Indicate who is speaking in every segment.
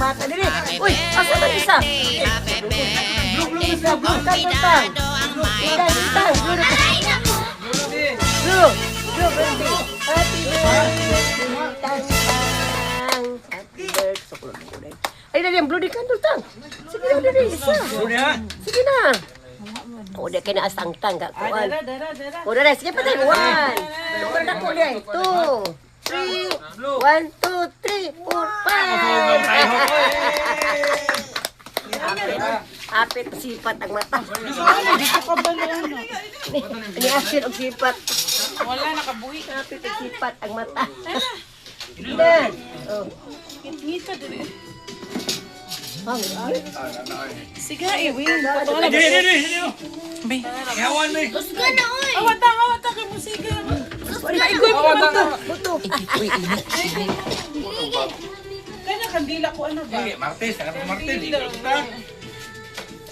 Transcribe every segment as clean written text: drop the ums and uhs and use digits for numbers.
Speaker 1: bata dili. Uy, asa man isa? Blue, kantang. Kantang, blue, baby. Happy birthday, tang. Happy birthday. Sukulod. Ay, dali ang blue di kantang tang. Sige na, dali isa. Sige na. O, di kina asang tang, kakuan. O, dali, sige pa tayo. 1. Tukar na po niya. 2. 3, 1, 2, 3, 4, 5. Apit, sipat ang mata. Ini asin ang sipat.
Speaker 2: Wala, nakabuhi.
Speaker 1: Apit, sipat ang mata. Ilan? Oh.
Speaker 2: Ngita din.
Speaker 1: Ay,
Speaker 2: Sige, iwin.
Speaker 3: Be, yawan me.
Speaker 2: Awata kay musika.
Speaker 1: wala ikoy mo buto. Buto.
Speaker 2: Kanya kandila ko ano ba?
Speaker 3: Martes, nakapag Martes.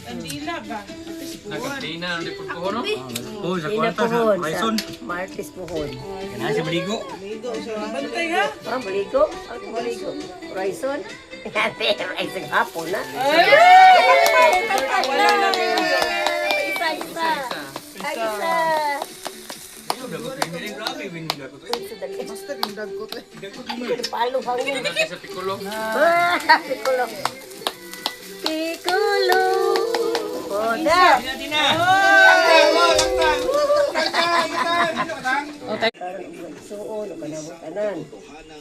Speaker 2: Kandila ba?
Speaker 3: Nagkatina, hindi po ko, no? Oh, sa
Speaker 1: Ina
Speaker 3: kwarta, sa
Speaker 1: pohon.
Speaker 3: Quezon.
Speaker 1: Martes pohon.
Speaker 3: Kaya si Maligo.
Speaker 2: Bantay ha?
Speaker 1: Maligo? Ang maligo. Horizon? Horizon hapon na.
Speaker 2: Wala na.
Speaker 1: Isa. Isa.
Speaker 3: Dagot ko hindi grabe, win dagot ko.
Speaker 1: Basta yung dagot eh. Palo hangin.
Speaker 3: Sa Piccolo.
Speaker 1: Piccolo. Piccolo. Boda.
Speaker 3: Tina.
Speaker 1: Suon o kanabutanan.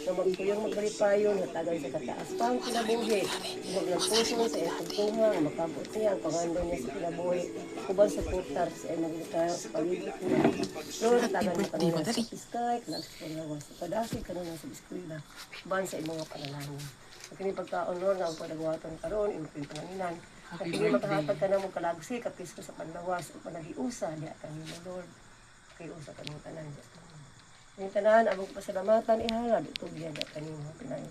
Speaker 1: So magpuyong magbalipayon, hatagan sa kataas pang kinabuhi. Huwag ng puso sa iyong tunga, makabot niya ang pangando niya sa kinabuhi. Kuban sa putar sa iyong maglitayo sa paligid niya. Lord, hatagan mo kanina sa piskay, kalang sa panglawas. Padasig kanina sa biskwila. Kuban sa iyong mga panalangin. Sa kini pagkaon, Lord, na ang panagwatan karon, iyong pinanginan. At hindi makahatag ka na mong kalagsi, kapis ko sa panlawas, o panagiusa, di at kanina, Lord. Kagiusa ka ng tanan, di at kanina. Yung tanan, abog pasalamatan, ihalad, ito biya, di at kanina, pinay.